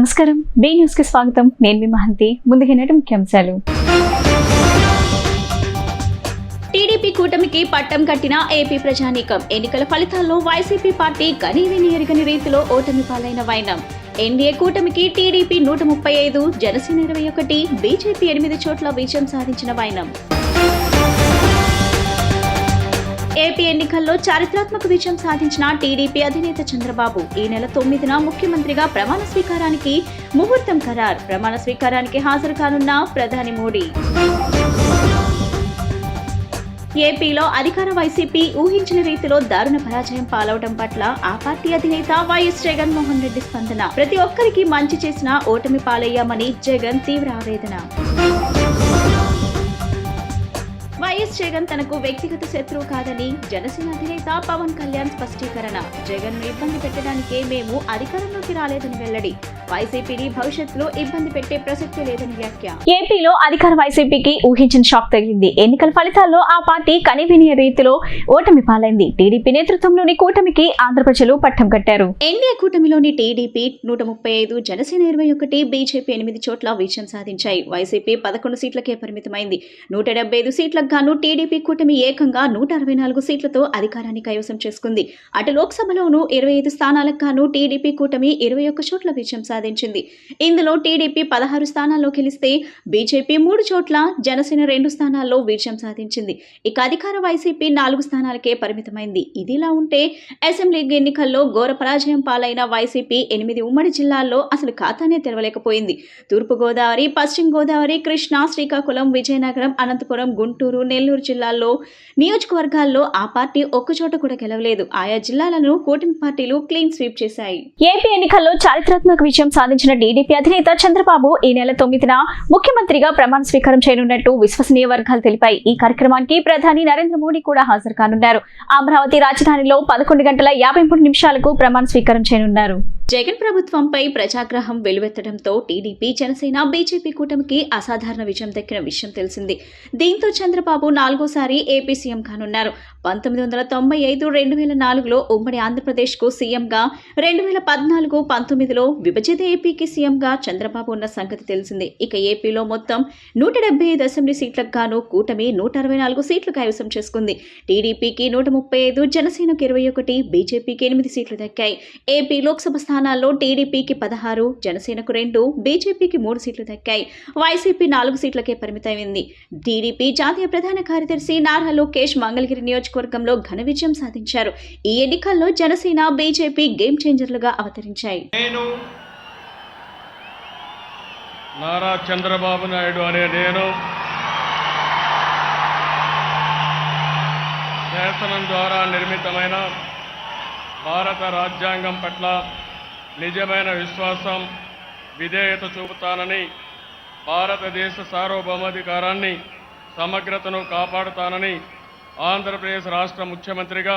నమస్కారం. B news కి స్వాగతం. నేను మీ మహంతి. ముందుగా ముఖ్యాంశాలు. టీడీపీ కూటమికి పట్టం కట్టిన ఏపీ ప్రజానీకం. ఎన్నికల ఫలితాల్లో వైసీపీ పార్టీ గనీవిని ఎరగని రీతిలో ఓటమి పాలైన వైనం. ఎన్డీఏ కూటమికి టీడీపీ 135, జనసేన 21, బీజేపీ 8 చోట్ల విజయం సాధించిన వైనం. ఏపీ ఎన్నికల్లో చారిత్రాత్మక విజయం సాధించిన టీడీపీ అధినేత చంద్రబాబు ఈ నెల 9న ముఖ్యమంత్రిగా ప్రమాణ స్వీకారానికి ముహూర్తం ఖరారు. ప్రమాణ స్వీకారానికి హాజరు కానున్న ప్రధాని మోడీ. ఏపీలో అధికార వైసీపీ ఊహించిన రీతిలో దారుణ పరాజయం పాలవడం పట్ల ఆ పార్టీ అధినేత వైఎస్ జగన్మోహన్ రెడ్డి స్పందన. ప్రతి ఒక్కరికి మంచి చేసిన ఓటమి పాలయ్యామని జగన్ తీవ్ర ఆవేదన. వైఎస్ జగన్ తనకు వ్యక్తిగత శత్రువు కాదని జనసేన అధినేత పవన్ కళ్యాణ్ స్పష్టీకరణ. జగన్ ను ఇబ్బంది పెట్టడానికే మేము అధికారంలోకి రాలేదని వెల్లడి. వైసీపీని భవిష్యత్తులో ఇబ్బంది పెట్టే ప్రసక్తి లేదని వ్యాఖ్య. ఏపీలో అధికార వైసీపీకి ఊహించిన షాక్ తగిలింది. ఎన్నికల ఫలితాల్లో ఆ పార్టీ కనివిని రీతిలో ఓటమి పాలైంది. టీడీపీ నేతృత్వంలోని కూటమికి ఆంధ్ర ప్రజలు పట్టం కట్టారు. ఎన్డీఏ కూటమిలోని టీడీపీ 135, జనసేన 21, బీజేపీ 8 చోట్ల విజయం సాధించాయి. వైసీపీ 11 సీట్లకే పరిమితమైంది. 175 సీట్లకు గాను టీడీపీ కూటమి ఏకంగా 164 సీట్లతో అధికారాన్ని కైవసం చేసుకుంది. అటు లోక్సభలోనూ 25 స్థానాలకు గాను టీడీపీ కూటమి 21 చోట్ల విజయం సాధించింది. ఇందులో టీడీపీ 16 స్థానాల్లో గెలిస్తే బీజేపీ 3 చోట్ల, జనసేన 2 స్థానాల్లో విజయం సాధించింది. ఇక అధికార వైసీపీ 4 స్థానాలకే పరిమితమైంది. ఇదిలా ఉంటే అసెంబ్లీ ఎన్నికల్లో ఘోర పరాజయం పాలైన వైసీపీ 8 ఉమ్మడి జిల్లాల్లో అసలు ఖాతానే తెరవలేకపోయింది. తూర్పు గోదావరి, పశ్చిమ గోదావరి, కృష్ణా, శ్రీకాకుళం, విజయనగరం, అనంతపురం, గుంటూరు, నెల్లూరు జిల్లాల్లో నియోజకవర్గాల్లో ఆ పార్టీ ఒక్కచోట కూడా గెలవలేదు. ఆయా జిల్లాలను కూటమి పార్టీలు క్లీన్ స్వీప్ చేశాయి. ఏపీ ఎన్నికల్లో చారిత్రాత్మక విజయం సాధించిన టీడీపీ అధినేత చంద్రబాబు ఈ నెల 9న ముఖ్యమంత్రిగా ప్రమాణ స్వీకారం చేయనున్నట్టు విశ్వసనీయ వర్గాలు తెలిపాయి. ఈ కార్యక్రమానికి ప్రధాని నరేంద్ర మోడీ కూడా హాజరు కానున్నారు. అమరావతి రాజధానిలో 11:53 ప్రమాణ స్వీకారం చేయనున్నారు. జగన్ ప్రభుత్వంపై ప్రజాగ్రహం వెలువెత్తడంతో టీడీపీ, జనసేన, బీజేపీ కూటమికి అసాధారణ విజయం దక్కిన విషయం తెలిసింది. దీంతో చంద్రబాబు 4వసారి ఏపీ సీఎం కానున్నారు. 1995, 2004లో ఉమ్మడి ఆంధ్రప్రదేశ్కు సీఎంగా, 2014, 19లో విభజిత ఏపీకి సీఎంగా చంద్రబాబు ఉన్న సంగతి తెలిసిందే. ఇక ఏపీలో మొత్తం 175 అసెంబ్లీ సీట్లకు గాను కూటమి 164 సీట్లు కైవసం చేసుకుంది. టీడీపీకి 135, జనసేనకు 21, బీజేపీకి 8 సీట్లు దక్కాయి. ఏపీ లోక్సభ స్థానాల్లో టీడీపీకి 16, జనసేనకు 2, బీజేపీకి 3 సీట్లు దక్కాయి. వైసీపీ 4 సీట్లకే పరిమితమైంది. టీడీపీ జాతీయ ప్రధాన కార్యదర్శి నారా లోకేష్ మంగళగిరి నియోజకవర్గంలో ఘన విజయం సాధించారు. ఈ ఎన్నికల్లో జనసేన, బీజేపీ గేమ్ చేంజర్లుగా అవతరించాయి. నేను నారా చంద్రబాబు నాయుడు అనే నేను శాసనం ద్వారా నిర్మితమైన భారత రాజ్యాంగం పట్ల నిజమైన విశ్వాసం, విధేయత చూపుతానని, భారతదేశ సార్వభౌమాధికారాన్ని, సమగ్రతను కాపాడుతానని, ఆంధ్రప్రదేశ్ రాష్ట్ర ముఖ్యమంత్రిగా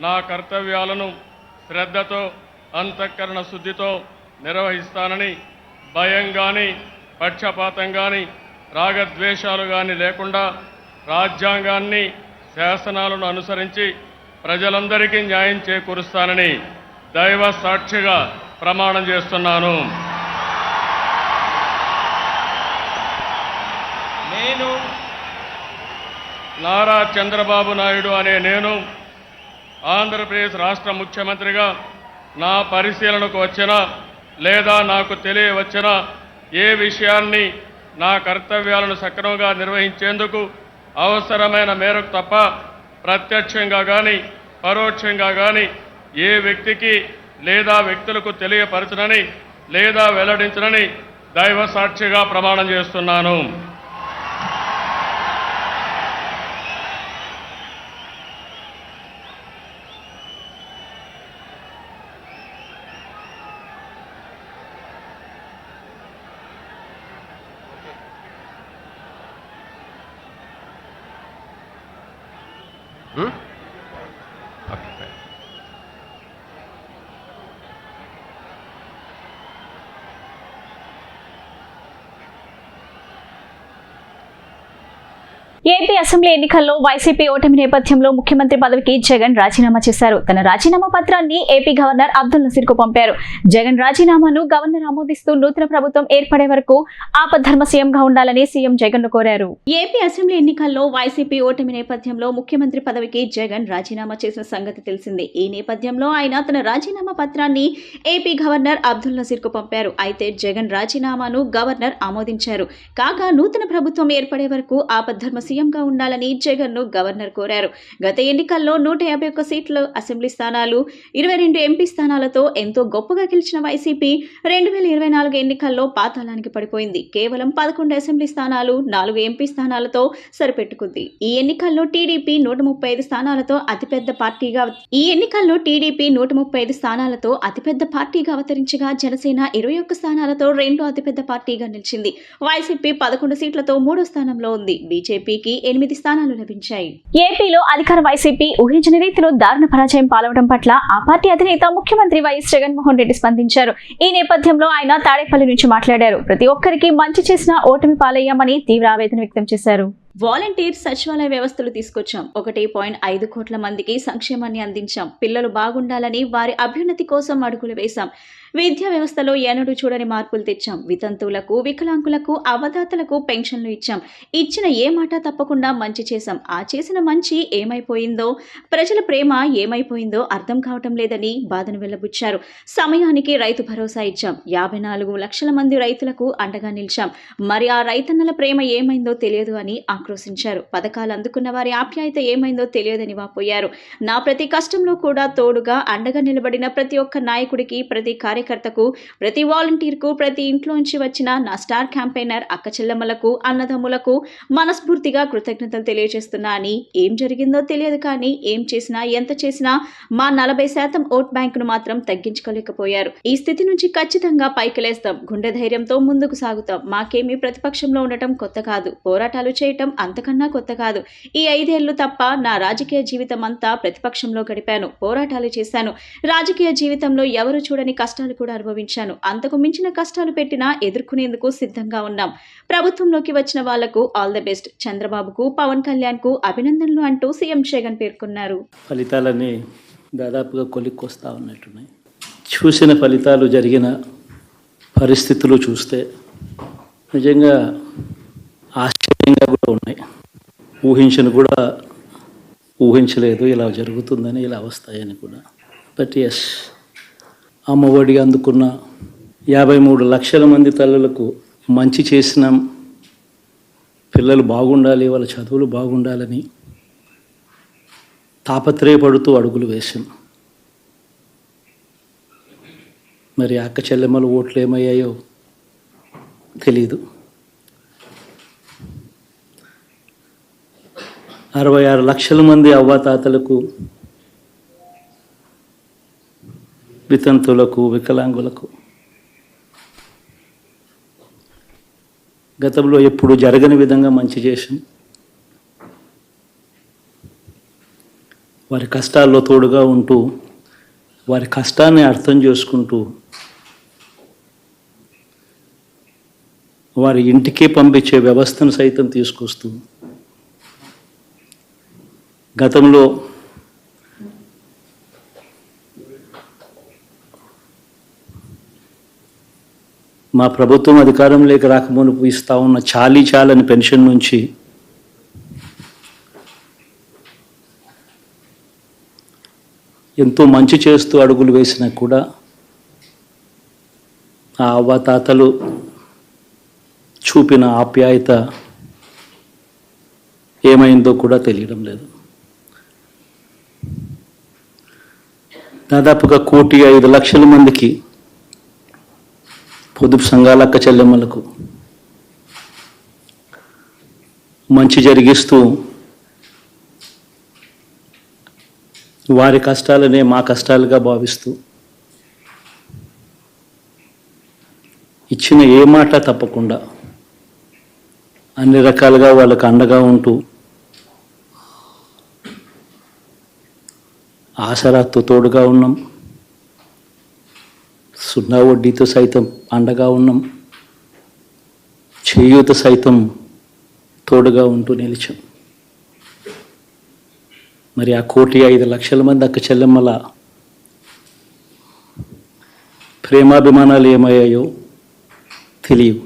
నా కర్తవ్యాలను శ్రద్ధతో, అంతఃకరణ శుద్ధితో నిర్వహిస్తానని, భయం కానీ, పక్షపాతం కానీ, రాగద్వేషాలు కానీ లేకుండా రాజ్యాంగాన్ని, శాసనాలను అనుసరించి ప్రజలందరికీ న్యాయం చేకూరుస్తానని దైవ సాక్షిగా ప్రమాణం చేస్తున్నాను. నేను నారా చంద్రబాబు నాయుడు అనే నేను ఆంధ్రప్రదేశ్ రాష్ట్ర ముఖ్యమంత్రిగా నా పరిశీలనకు వచ్చిన లేదా నాకు తెలియవచ్చిన ఏ విషయాన్ని నా కర్తవ్యాలను సక్రమంగా నిర్వహించేందుకు అవసరమైన మేరకు తప్ప ప్రత్యక్షంగా కానీ, పరోక్షంగా కానీ ఏ వ్యక్తికి లేదా వ్యక్తులకు తెలియపరచనని లేదా వెల్లడించనని దైవ సాక్షిగా ప్రమాణం చేస్తున్నాను. ఏపీ అసెంబ్లీ ఎన్నికల్లో వైసీపీ ఓటమి నేపథ్యంలో ముఖ్యమంత్రి పదవికి జగన్ రాజీనామా చేశారు. తన రాజీనామా పత్రాన్ని ఏపీ గవర్నర్ అబ్దుల్ నజీర్ కు పంపారు. జగన్ రాజీనామాను గవర్నర్ ఆమోదిస్తూ నూతన ప్రభుత్వం ఏర్పడే వరకు ఆపద్ధర్మ సీఎంగా ఉండాలని సీఎం జగన్ ను కోరారు. ఏపీ అసెంబ్లీ ఎన్నికల్లో వైసీపీ ఓటమి నేపథ్యంలో ముఖ్యమంత్రి పదవికి జగన్ రాజీనామా చేసిన సంగతి తెలిసిందే. ఈ నేపథ్యంలో ఆయన తన రాజీనామా పత్రాన్ని ఏపీ గవర్నర్ అబ్దుల్ నజీర్ కు పంపారు. అయితే జగన్ రాజీనామాను గవర్నర్ ఆమోదించారు. కాగా నూతన ప్రభుత్వం ఏర్పడే వరకు ఆపద్ధర్మ సీఎంగా ఉండాలని జగన్ ను గవర్నర్ కోరారు. గత ఎన్నికల్లో 151 సీట్ల అసెంబ్లీ స్థానాలు, 22 ఎంపీ స్థానాలతో ఎంతో గొప్పగా గెలిచిన వైసీపీ 2024 ఎన్నికల్లో పాతాళానికి పడిపోయింది. కేవలం 11 అసెంబ్లీ స్థానాలు, 4 ఎంపీ స్థానాలతో సరిపెట్టుకుంది. ఈ ఎన్నికల్లో టీడీపీ 135 స్థానాలతో అతిపెద్ద పార్టీగా అవతరించగా జనసేన 21 స్థానాలతో రెండో అతిపెద్ద పార్టీగా నిలిచింది. వైసీపీ 11 సీట్లతో 3వ స్థానంలో ఉంది. బీజేపీకి 8 స్థానాలు లభించాయి. ఏపీలో అధికార వైసీపీ ఊహించని రీతిలో దారుణ పరాజయం పాలవడం పట్ల ఆ పార్టీ అధినేత ముఖ్యమంత్రి వైఎస్ జగన్మోహన్ రెడ్డి స్పందించారు. ఈ నేపథ్యంలో ఆయన తాడేపల్లి నుంచి మాట్లాడారు. ప్రతి ఒక్కరికి మంచి చేసిన ఓటమి పాలయ్యామని తీవ్ర ఆవేదన వ్యక్తం చేశారు. వాలంటీర్ సచివాలయ వ్యవస్థలు తీసుకొచ్చాం. 1.5 కోట్ల మందికి సంక్షేమాన్ని అందించాం. పిల్లలు బాగుండాలని వారి అభ్యున్నతి కోసం అడుగులు వేశాం. విద్యా వ్యవస్థలో ఎన్నడూ చూడని మార్పులు తెచ్చాం. వితంతువులకు, వికలాంగులకు, అవదాతలకు పెన్షన్లు ఇచ్చాం. ఇచ్చిన ఏ మాట తప్పకుండా మంచి చేశాం. ఆ చేసిన మంచి ఏమైపోయిందో, ప్రజల ప్రేమ ఏమైపోయిందో అర్థం కావటం లేదని బాధను వెళ్లబుచ్చారు. సమయానికి రైతు భరోసా ఇచ్చాం. 54 లక్షల మంది రైతులకు అండగా నిలిచాం. మరి ఆ రైతన్నల ప్రేమ ఏమైందో తెలియదు అని ఆక్రోశించారు. పథకాలు అందుకున్న వారి ఆప్యాయత ఏమైందో తెలియదని వాపోయారు. నా ప్రతి కష్టంలో కూడా తోడుగా అండగా నిలబడిన ప్రతి ఒక్క నాయకుడికి, ప్రతి కార్యకర్తకు, ప్రతి వాలంటీర్కు, ప్రతి ఇంట్లోంచి వచ్చిన నా స్టార్ క్యాంపెయినర్ అక్క చెల్లెమ్మలకు, అన్నదమ్ములకు మనస్ఫూర్తిగా కృతజ్ఞతలు తెలియజేస్తున్నా అని. ఏం జరిగిందో తెలియదు కానీ ఏం చేసినా, ఎంత చేసినా మా 40% ఓట్ బ్యాంకును మాత్రం తగ్గించుకోలేకపోయారు. ఈ స్థితి నుంచి ఖచ్చితంగా పైకి లేస్తాం. గుండె ధైర్యంతో ముందుకు సాగుతాం. మాకేమీ ప్రతిపక్షంలో ఉండటం కొత్త కాదు. పోరాటాలు చేయటం అంతకన్నా కొత్త కాదు. ఈ 5 ఏళ్లు తప్ప నా రాజకీయ జీవితం అంతా ప్రతిపక్షంలో గడిపాను. పోరాటాలు చేశాను. రాజకీయ జీవితంలో ఎవరు చూడని కష్టాలు కూడా అనుభవించాను. అంతకు మించిన కష్టాలు పెట్టినా ఎదుర్కొనేందుకు సిద్ధంగా ఉన్నాం. ప్రభుత్వంలోకి వచ్చిన వాళ్లకు ఆల్ ది బెస్ట్. చంద్రబాబుకు, పవన్ కళ్యాణ్ కు అభినందనలు అంటూ సీఎం జగన్ పేర్కొన్నారు. ఫలితాలన్నీ దాదాపుగా కొలిక్కొస్తా ఉన్నట్టున్నాయి. చూసిన ఫలితాలు, జరిగిన పరిస్థితులు చూస్తే నిజంగా ఆశ్చర్యంగా కూడా ఉన్నాయి. ఊహించలేదు ఇలా జరుగుతుందని, ఇలా వస్తాయని కూడా. బట్ ఎస్, అమ్మఒడి అందుకున్న 53 లక్షల మంది తల్లులకు మంచి చేసినాం. పిల్లలు బాగుండాలి, వాళ్ళ చదువులు బాగుండాలని తాపత్రయపడుతూ అడుగులు వేశాం. మరి అక్క చెల్లెమ్మల ఓట్లు ఏమయ్యాయో తెలీదు. 66 లక్షల మంది అవ్వాతాతలకు, వితంతులకు, వికలాంగులకు గతంలో ఎప్పుడు జరగని విధంగా మంచి చేసాం. వారి కష్టాల్లో తోడుగా ఉంటూ, వారి కష్టాన్ని అర్థం చేసుకుంటూ, వారి ఇంటికే పంపించే వ్యవస్థను సైతం తీసుకొస్తూ, గతంలో మా ప్రభుత్వం అధికారంలోకి రాకమునుపు ఇస్తా ఉన్న చాలని పెన్షన్ నుంచి ఎంతో మంచి చేస్తూ అడుగులు వేసినా కూడా ఆ అవ్వాతాతలు చూపిన ఆప్యాయత ఏమైందో కూడా తెలియడం లేదు. దాదాపుగా 1,05,00,000 మందికి, పొదుపు సంఘాల అక్క చెల్లెమ్మలకు మంచి జరిగిస్తూ వారి కష్టాలనే మా కష్టాలుగా భావిస్తూ ఇచ్చిన ఏ మాట తప్పకుండా అన్ని రకాలుగా వాళ్ళకు అండగా ఉంటూ ఆసరాతో తోడుగా ఉన్నాం. 0 వడ్డీతో సైతం అండగా ఉన్నాం. చేయూత సైతం తోడుగా ఉంటూ నిలిచాం. మరి ఆ 1,05,00,000 మంది అక్క చెల్లెమ్మల ప్రేమాభిమానాలు ఏమయ్యాయో తెలియవు.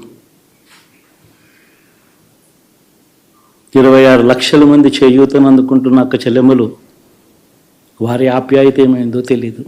26 లక్షల మంది చేయూతను అందుకుంటున్న అక్క చెల్లెమ్మలు వారి ఆప్యాయత ఏమైందో తెలియదు.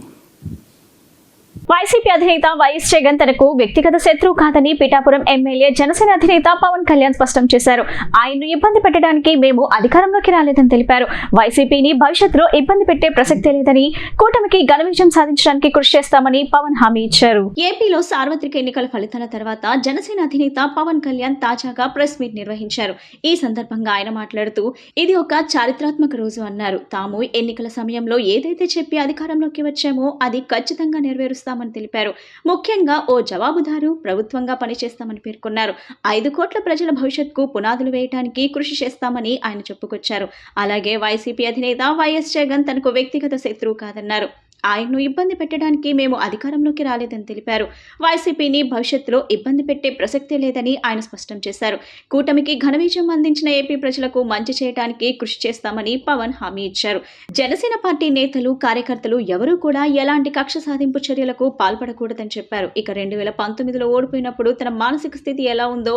వైసీపీ అధినేత వైఎస్ జగన్ తనకు వ్యక్తిగత శత్రువు కాదని పిఠాపురం ఎమ్మెల్యే జనసేన అధినేత పవన్ కళ్యాణ్ స్పష్టం చేశారు. ఆయన్ను ఇబ్బంది పెట్టడానికి మేము అధికారంలోకి రాలేదని తెలిపారు. వైసీపీని భవిష్యత్తులో ఇబ్బంది పెట్టే ప్రసక్తే లేదని, కూటమికి ఘన విజయం సాధించడానికి కృషి చేస్తామని పవన్ హామీ ఇచ్చారు. ఏపీలో సార్వత్రిక ఎన్నికల ఫలితాల తర్వాత జనసేన అధినేత పవన్ కళ్యాణ్ తాజాగా ప్రెస్ మీట్ నిర్వహించారు. ఈ సందర్భంగా ఆయన మాట్లాడుతూ, ఇది ఒక చారిత్రాత్మక రోజు అన్నారు. తాము ఎన్నికల సమయంలో ఏదైతే చెప్పి అధికారంలోకి వచ్చామో అది ఖచ్చితంగా నెరవేరుస్తామని తెలిపారు. ముఖ్యంగా ఓ జవాబుదారు ప్రభుత్వంగా పనిచేస్తామని పేర్కొన్నారు. 5 కోట్ల ప్రజల భవిష్యత్తుకు పునాదులు వేయడానికి కృషి చేస్తామని ఆయన చెప్పుకొచ్చారు. అలాగే వైసీపీ అధినేత వైఎస్ జగన్ తనకు వ్యక్తిగత శత్రువు కాదన్నారు. ఆయన్ను ఇబ్బంది పెట్టడానికి మేము అధికారంలోకి రాలేదని తెలిపారు. వైసీపీని భవిష్యత్తులో ఇబ్బంది పెట్టే ప్రసక్తే లేదని ఆయన స్పష్టం చేశారు. కూటమికి ఘన విజయం అందించిన ఏపీ ప్రజలకు మంచి చేయడానికి కృషి చేస్తామని పవన్ హామీ ఇచ్చారు. జనసేన పార్టీ నేతలు, కార్యకర్తలు ఎవరూ కూడా ఎలాంటి కక్ష సాధింపు చర్యలకు పాల్పడకూడదని చెప్పారు. ఇక 2019లో ఓడిపోయినప్పుడు తన మానసిక స్థితి ఎలా ఉందో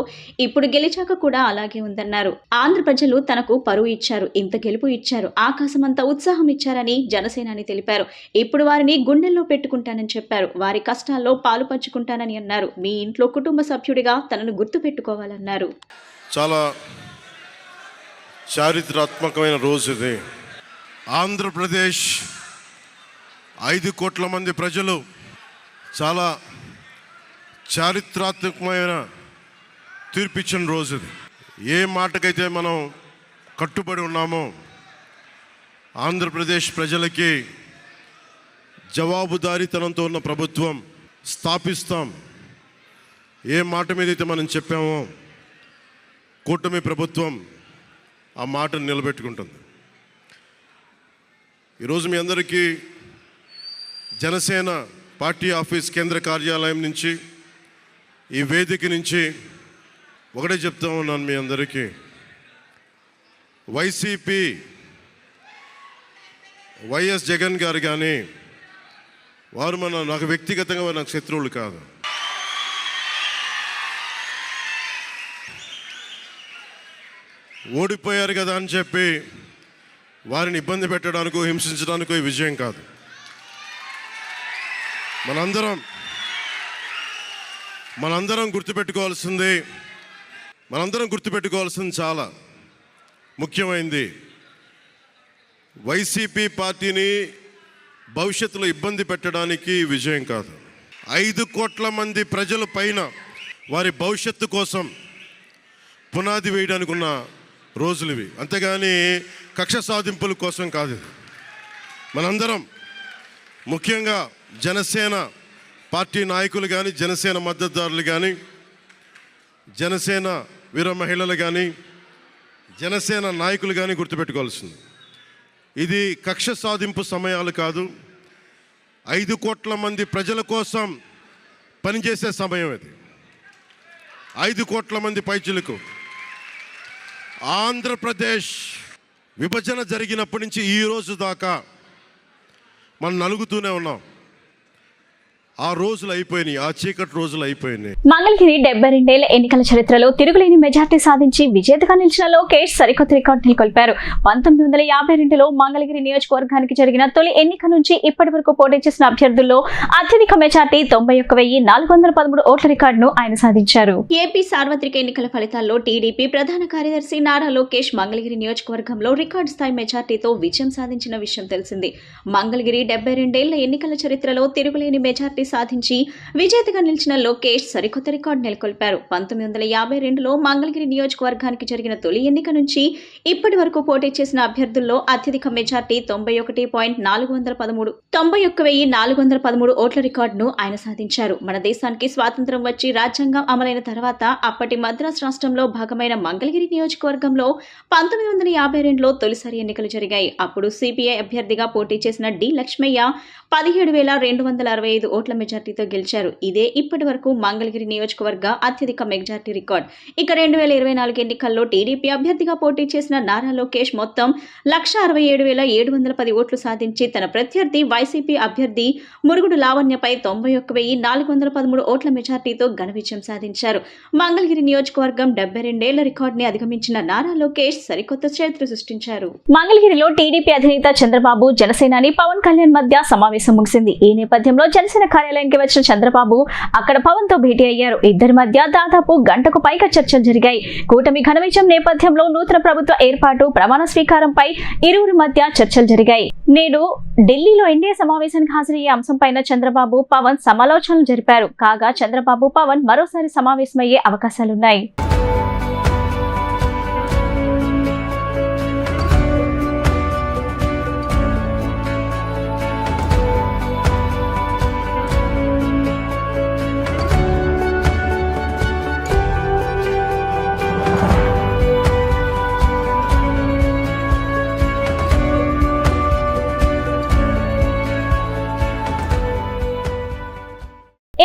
ఇప్పుడు గెలిచాక కూడా అలాగే ఉందన్నారు. ఆంధ్ర ప్రజలు తనకు పరువు ఇచ్చారు, ఇంత గెలుపు ఇచ్చారు, ఆకాశమంత ఉత్సాహం ఇచ్చారని జనసేనాని తెలిపారు. ఇప్పుడు వారిని గుండెల్లో పెట్టుకుంటానని చెప్పారు. వారి కష్టాల్లో పాలు పంచుకుంటానని అన్నారు. మీ ఇంట్లో కుటుంబ సభ్యుడిగా తనను గుర్తు పెట్టుకోవాలన్నారు. చాలా చారిత్రాత్మకమైన రోజు ఇది. ఆంధ్రప్రదేశ్ 5 కోట్ల మంది ప్రజలు చాలా చారిత్రాత్మకమైన తీర్పిచ్చిన రోజు ఇది. ఏ మాటకైతే మనం కట్టుబడి ఉన్నామో ఆంధ్రప్రదేశ్ ప్రజలకి జవాబుదారీతనంతో ఉన్న ప్రభుత్వం స్థాపిస్తాం, ఏ మాట మీదైతే మనం చెప్పామో కూటమి ప్రభుత్వం ఆ మాటను నిలబెట్టుకుంటుంది. ఈరోజు మీ అందరికీ జనసేన పార్టీ ఆఫీస్ కేంద్ర కార్యాలయం నుంచి, ఈ వేదిక నుంచి ఒకటే చెప్తా ఉన్నాను మీ అందరికీ, వైసీపీ వైఎస్ జగన్ గారు కానీ వారు నాకు వ్యక్తిగతంగా నాకు శత్రువులు కాదు. ఓడిపోయారు కదా అని చెప్పి వారిని ఇబ్బంది పెట్టడానికో హింసించడానికో ఈ విజయం కాదు. మనందరం గుర్తుపెట్టుకోవాల్సింది చాలా ముఖ్యమైనది. వైసీపీ పార్టీని భవిష్యత్తులో ఇబ్బంది పెట్టడానికి విజయం కాదు. 5 కోట్ల మంది ప్రజల పైన వారి భవిష్యత్తు కోసం పునాది వేయడానికి ఉన్న రోజులు ఇవి, అంతేగాని కక్ష సాధింపుల కోసం కాదు. మనందరం ముఖ్యంగా జనసేన పార్టీ నాయకులు కానీ, జనసేన మద్దతుదారులు కానీ, జనసేన వీర మహిళలు కానీ, జనసేన నాయకులు కానీ గుర్తుపెట్టుకోవాల్సింది, ఇది కక్ష సాధింపు సమయాలు కాదు. 5 కోట్ల మంది ప్రజల కోసం పనిచేసే సమయం ఇది. 5 కోట్ల మంది పైచిలకు ఆంధ్రప్రదేశ్ విభజన జరిగినప్పటి నుంచి ఈ రోజు దాకా మనం నలుగుతూనే ఉన్నాం. ఆ రోజులు అయిపోయినాయి, ఆ చీకటి రోజులు అయిపోయినాయి. మంగళగిరి 72 ఎన్నికల చరిత్రలో తిరుగులేని మెజార్టీ సాధించి విజేతగా నిలిచిన లోకేష్ సరికొత్త రికార్డు నెలకొల్పారు. 1952లో మంగళగిరి నియోజకవర్గానికి జరిగిన తొలి ఎన్నిక నుంచి ఇప్పటి వరకు పోటీ చేసిన అభ్యర్థుల్లో అత్యధిక మెజార్టీ 91,413 ఓట్ల రికార్డును ఆయన సాధించారు. ఏపీ సార్వత్రిక ఎన్నికల ఫలితాల్లో టీడీపీ ప్రధాన కార్యదర్శి నారా లోకేష్ మంగళగిరి నియోజకవర్గంలో రికార్డు స్థాయి మెజార్టీతో విజయం సాధించిన విషయం తెలిసింది. మంగళగిరి 72 ఎన్నికల చరిత్రలో తిరుగులేని మెజార్టీ సాధించి విజేతగా నిలిచిన లోకేష్ సరికొత్త రికార్డు నెలకొల్పారు. 1952లో మంగళగిరి నియోజకవర్గానికి జరిగిన తొలి ఎన్నిక నుంచి ఇప్పటి వరకు పోటీ చేసిన అభ్యర్థుల్లో అత్యధిక మెజార్టీ 91,413 ఓట్ల రికార్డును ఆయన సాధించారు. మన దేశానికి స్వాతంత్ర్యం వచ్చి రాజ్యాంగం అమలైన తర్వాత అప్పటి మద్రాస్ రాష్ట్రంలో భాగమైన మంగళగిరి నియోజకవర్గంలో 1952లో తొలిసారి ఎన్నికలు జరిగాయి. అప్పుడు సిపిఐ అభ్యర్థిగా పోటీ చేసిన డి లక్ష్మయ్య 17,265 ఓట్ల ఓట్ల మెజార్టీతో గెలిచారు. ఇదే ఇప్పటి వరకు మంగళగిరి నియోజకవర్గ అత్యధిక మెజార్టీ రికార్డ్. ఇక 2024 ఎన్నికల్లో టీడీపీ అభ్యర్థిగా పోటీ చేసిన నారా లోకేష్ మొత్తం 167,710 ఓట్లు సాధించి తన ప్రత్యర్థి వైసీపీ అభ్యర్థి మురుగుడు లావణ్యపై 91,413 ఓట్ల మెజార్టీతో ఘన విజయం సాధించారు. మంగళగిరి నియోజకవర్గం 72 ఏళ్ల రికార్డుని అధిగమించిన నారా లోకేష్ సరికొత్త చరిత్ర సృష్టించారు. మంగళగిరిలో టీడీపీ అధినేత చంద్రబాబు, జనసేనాని పవన్ కళ్యాణ్ మధ్య సమావేశం ముగిసింది. ఈ నేపథ్యంలో జనసేన కార్యాలయానికి వచ్చిన చంద్రబాబు అక్కడ పవన్ తో భేటీ అయ్యారు. ఇద్దరి మధ్య దాదాపు గంటకు పైగా చర్చలు జరిగాయి. కూటమి ఘన విజయం నేపథ్యంలో నూతన ప్రభుత్వ ఏర్పాటు, ప్రమాణ స్వీకారంపై ఇరువురి మధ్య చర్చలు జరిగాయి. నేడు ఢిల్లీలో ఎన్డీఏ సమావేశానికి హాజరయ్యే అంశంపైన చంద్రబాబు, పవన్ సమాలోచనలు జరిపారు. కాగా చంద్రబాబు, పవన్ మరోసారి సమావేశమయ్యే అవకాశాలున్నాయి.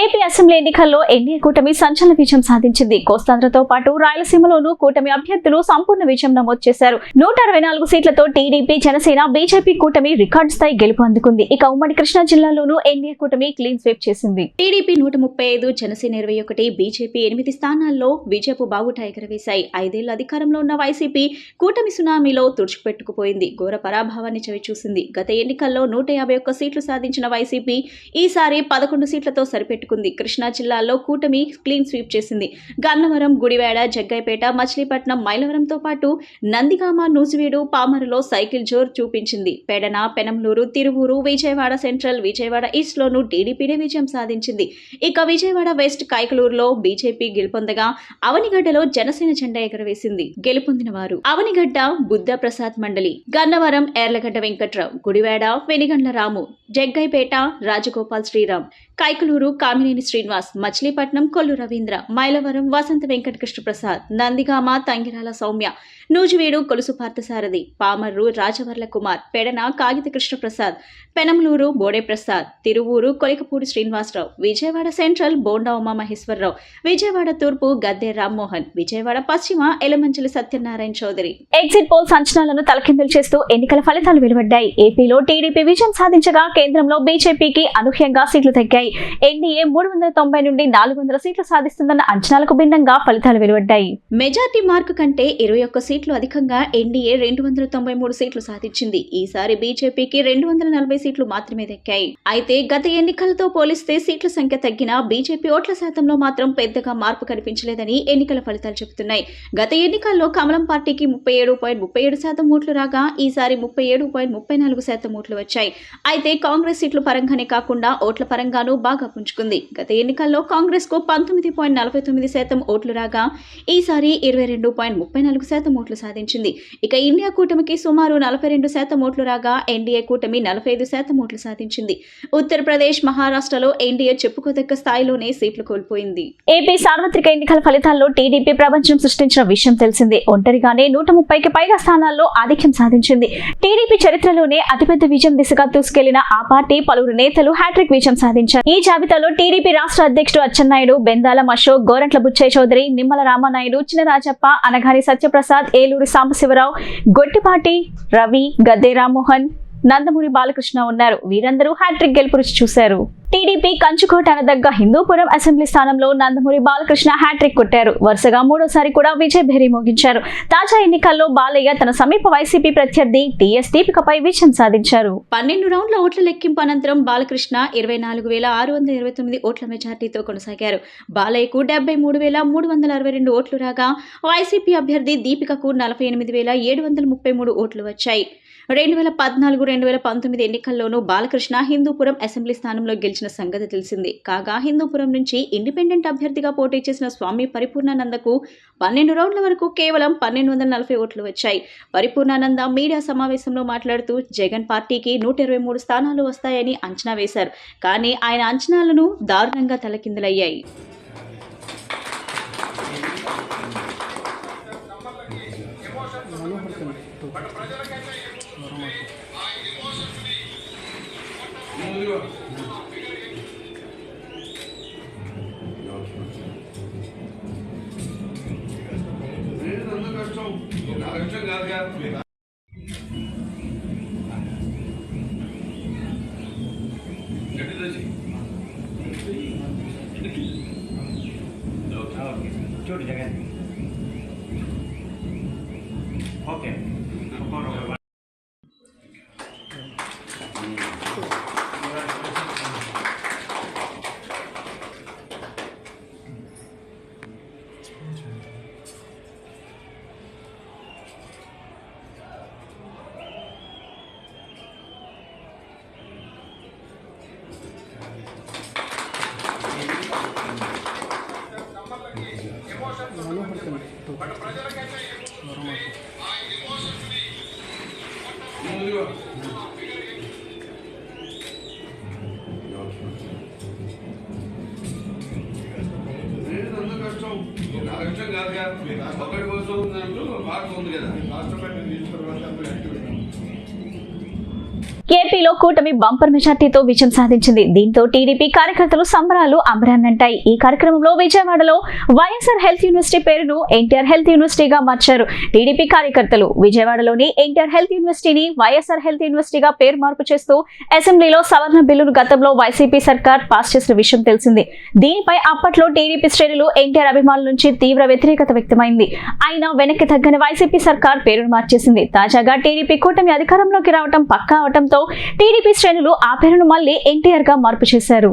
ఏపీ అసెంబ్లీ ఎన్నికల్లో ఎన్డీఏ కూటమి సంచలన విజయం సాధించింది. కోస్తాంధ్రతో పాటు రాయలసీమలోనూ కూటమి అభ్యర్థులు సంపూర్ణ విజయం నమోదు చేశారు. 164 సీట్లతో టీడీపీ, జనసేన, బీజేపీ కూటమి రికార్డు స్థాయి గెలుపు అందుకుంది. ఇక ఉమ్మడి కృష్ణా జిల్లాలోనూ ఎన్డీఏ కూటమి క్లీన్ స్వీప్ చేసింది. టీడీపీ 135, జనసేన 21, బీజేపీ 8 స్థానాల్లో విజయపు బావుట ఎగరవేశాయి. 5 ఏళ్ల అధికారంలో ఉన్న వైసీపీ కూటమి సునామీలో తుడుచుపెట్టుకుపోయింది. ఘోర పరాభవాన్ని చవిచూసింది. గత ఎన్నికల్లో 151 సీట్లు సాధించిన వైసీపీ ఈసారి 11 సీట్లతో సరిపెట్టుకుంది. కృష్ణా జిల్లాలో కూటమి క్లీన్ స్వీప్ చేసింది. గన్నవరం, గుడివాడ, జగ్గైపేట, మచిలీపట్నం, మైలవరంతో పాటు నందిగామ, నూజివీడు, పామరులో సైకిల్ జోర్ చూపించింది. పెడన, పెనంలూరు, తిరువూరు, విజయవాడ సెంట్రల్, విజయవాడ ఈస్ట్ లోనూ టీడీపీనే విజయం సాధించింది. ఇక విజయవాడ వెస్ట్, కైకలూరులో బీజేపీ గెలుపొందగా అవనిగడ్డలో జనసేన జెండా ఎగరవేసింది. గెలుపొందిన వారు అవనిగడ్డ బుద్ధ ప్రసాద్ మండలి, గన్నవరం ఎర్లగడ్డ వెంకట్రావు, గుడివాడ వెనిగండ్ల రాము, జగ్గైపేట రాజగోపాల్ శ్రీరామ్, కైకలూరు కామినేని శ్రీనివాస్, మచిలీపట్నం కొల్లు రవీంద్ర, మైలవరం వసంత వెంకటకృష్ణ ప్రసాద్, నందిగామ తంగిరాల సౌమ్య, నూజివీడు కొలుసు పార్థసారథి, పామర్రు రాజవర్ల కుమార్, పెడన కాగిత కృష్ణ ప్రసాద్, పెనంలూరు బోడే ప్రసాద్, తిరువూరు కొలికపూడి శ్రీనివాసరావు, విజయవాడ సెంట్రల్ బోండా ఉమామహేశ్వరరావు, విజయవాడ తూర్పు గద్దె రామ్మోహన్, విజయవాడ పశ్చిమ ఎలమంచిలి సత్యనారాయణ చౌదరి. ఎగ్జిట్ పోల్స్ అంచనాలను తలకిందులు చేస్తూ ఎన్నికల ఫలితాలు వెలువడ్డాయి. ఏపీలో టీడీపీ విజయం సాధించగా కేంద్రంలో బీజేపీకి అనూహ్యంగా సీట్లు తగ్గాయి. ఎన్డీఏ 390 నుండి 400 సీట్లు సాధిస్తుందన్న అంచనాలకు భిన్నంగా ఫలితాలు వెలువడ్డాయి. మెజార్టీ మార్కు కంటే 21 సీట్లు అధికంగా ఎన్డీఏ 293 సీట్లు సాధించింది. ఈసారి బీజేపీకి 240 సీట్లు మాత్రమే దక్కాయి. అయితే గత ఎన్నికలతో పోలిస్తే సీట్ల సంఖ్య తగ్గినా బీజేపీ ఓట్ల శాతంలో మాత్రం పెద్దగా మార్పు కనిపించలేదని ఎన్నికల ఫలితాలు చెబుతున్నాయి. గత ఎన్నికల్లో కమలం పార్టీకి 37.37% ఓట్లు రాగా ఈసారి 37.34% ఓట్లు వచ్చాయి. అయితే కాంగ్రెస్ సీట్లు పరంగానే కాకుండా ఓట్ల పరంగానూ బాగా పుంజుకుంది. గత ఎన్నికల్లో కాంగ్రెస్ కు 19.49% ఓట్లు రాగా ఈసారి 22.34% ఓట్లు సాధించింది. ఇక ఇండియా కూటమికి సుమారు 42% ఓట్లు రాగా ఎన్డీఏ కూటమి 45% ఓట్లు సాధించింది. ఉత్తరప్రదేశ్, మహారాష్ట్రలో ఎన్డీఏ చెప్పుకోదగ్గ స్థాయిలోనే సీట్లు కోల్పోయింది. ఏపీ సార్వత్రిక ఎన్నికల ఫలితాల్లో టీడీపీ ప్రపంచం సృష్టించిన విషయం తెలిసిందే. ఒంటరిగానే 130కి పైగా స్థానాల్లో ఆధిక్యం సాధించింది. టీడీపీ చరిత్రలోనే అతిపెద్ద విజయం దిశగా దూసుకెళ్లిన ఆ పార్టీ పలువురు నేతలు హ్యాట్రిక్ విజయం సాధించారు. ఈ జాబితాలో టీడీపీ రాష్ట్ర అధ్యక్షుడు అచ్చెన్నాయుడు, బెందాలం అశోక్, గోరంట్ల బుచ్చయ్య చౌదరి, నిమ్మల రామానాయుడు, చినరాజప్ప, అనగాని సత్యప్రసాద్, ఏలూరి సాంబశివరావు, గొట్టిపాటి రవి, గద్దె రామ్మోహన్, నందమూరి బాలకృష్ణ ఉన్నారు. వీరందరూ హ్యాట్రిక్ గెలుపు రుచి చూశారు. టీడీపీ కంచుకోట అనదగ్గ హిందూపురం అసెంబ్లీ స్థానంలో నందమూరి బాలకృష్ణ హ్యాట్రిక్ కొట్టారు. వరుసగా మూడోసారి కూడా విజయ భేరీ మోగించారు. తాజా ఎన్నికల్లో బాలయ్య తన సమీప వైసీపీ ప్రత్యర్థి టీఎస్ దీపికపై విజయం సాధించారు. 12 రౌండ్ల ఓట్ల లెక్కింపు అనంతరం బాలకృష్ణ 24,629 ఓట్ల మెజార్టీతో కొనసాగారు. బాలయ్యకు 73,362 ఓట్లు రాగా వైసీపీ అభ్యర్థి దీపికకు 48,733 ఓట్లు వచ్చాయి. 2014-2019 ఎన్నికల్లోనూ బాలకృష్ణ హిందూపురం అసెంబ్లీ స్థానంలో గెలిచిన సంగతి తెలిసింది. కాగా హిందూపురం నుంచి ఇండిపెండెంట్ అభ్యర్థిగా పోటీ చేసిన స్వామి పరిపూర్ణానందకు 12 రౌండ్ల వరకు కేవలం 1240 ఓట్లు వచ్చాయి. పరిపూర్ణానంద మీడియా సమావేశంలో మాట్లాడుతూ జగన్ పార్టీకి 123 స్థానాలు వస్తాయని అంచనా వేశారు. కానీ ఆయన అంచనాలను దారుణంగా తలకిందులయ్యాయి. చూడు జగన్ ఓకే కష్టం కాదుగా ఒకటి కోసం మార్పు ఉంది కదా ఏపీలో కూటమి బంపర్ మెజార్టీతో విజయం సాధించింది. దీంతో టీడీపీ కార్యకర్తలు సంబరాలు అంబరాన్నంటాయి. ఈ కార్యక్రమంలో విజయవాడలో వైఎస్ఆర్ హెల్త్ యూనివర్సిటీ పేరును ఎన్టీఆర్ హెల్త్ యూనివర్సిటీగా మార్చారు. టీడీపీ కార్యకర్తలు విజయవాడలోని ఎన్టీఆర్ హెల్త్ యూనివర్సిటీని వైఎస్ఆర్ హెల్త్ యూనివర్సిటీగా పేరు మార్పు చేస్తూ అసెంబ్లీలో సవరణ బిల్లును గతంలో వైసీపీ సర్కార్ పాస్ చేసిన విషయం తెలిసింది. దీనిపై అప్పట్లో టీడీపీ శ్రేణులు ఎన్టీఆర్ అభిమానుల నుంచి తీవ్ర వ్యతిరేకత వ్యక్తమైంది. అయినా వెనక్కి తగ్గని వైసీపీ సర్కార్ పేరును మార్చేసింది. తాజాగా టీడీపీ కూటమి అధికారంలోకి రావడం పక్కా అవటంతో టీడీపీ శ్రేణులు ఆ పేరును మళ్లీ ఎన్టీఆర్ గా మార్పు చేశారు.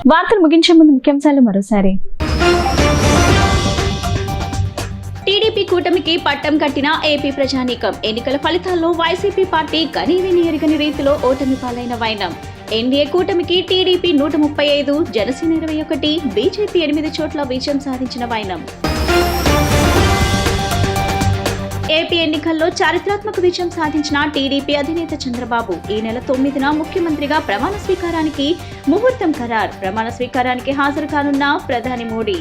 వార్తలు ముగించే ముందు ముఖ్యాంశాలు మరోసారి. టీడీపీ కూటమికి పట్టం కట్టిన ఏపీ ప్రజానీకం. ఎన్నికల ఫలితాల్లో వైసీపీ పార్టీ గనీవిని ఎరగని రీతిలో ఓటమి పాలైన వైనం. ఎన్డీఏ కూటమికి టీడీపీ 135, జనసేన 21, బీజేపీ 8 చోట్ల విజయం సాధించిన వైనం. ఏపీ ఎన్నికల్లో చారిత్రాత్మక విజయం సాధించిన టీడీపీ అధినేత చంద్రబాబు ఈ నెల 9న ముఖ్యమంత్రిగా ప్రమాణ స్వీకారానికి ముహూర్తం ఖరారు. ప్రమాణ స్వీకారానికి హాజరు కానున్న ప్రధాని మోడీ.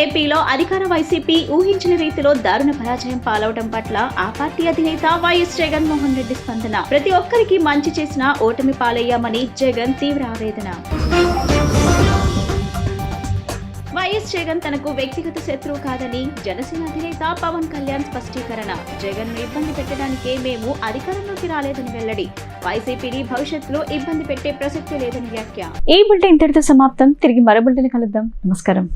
ఏపీలో అధికార వైసీపీ ఊహించిన రీతిలో దారుణ పరాజయం పాలవడం పట్ల ఆ పార్టీ అధినేత వైఎస్ జగన్మోహన్ రెడ్డి స్పందన. ప్రతి ఒక్కరికి మంచి చేసిన ఓటమి పాలయ్యామని జగన్ తీవ్ర ఆవేదన. వైఎస్ జగన్ తనకు వ్యక్తిగత శత్రువు కాదని జనసేన అధినేత పవన్ కళ్యాణ్ స్పష్టీకరణ. జగన్ ను ఇబ్బంది పెట్టడానికే మేము అధికారంలోకి రాలేదని వెల్లడి. వైసీపీని భవిష్యత్తులో ఇబ్బంది పెట్టే ప్రసక్తి లేదని వ్యాఖ్య. ఈ బులెటిన్ ఇంతటితో సమాప్తం. తిరిగి మరో బులెటిన్ కలుద్దాం. నమస్కారం.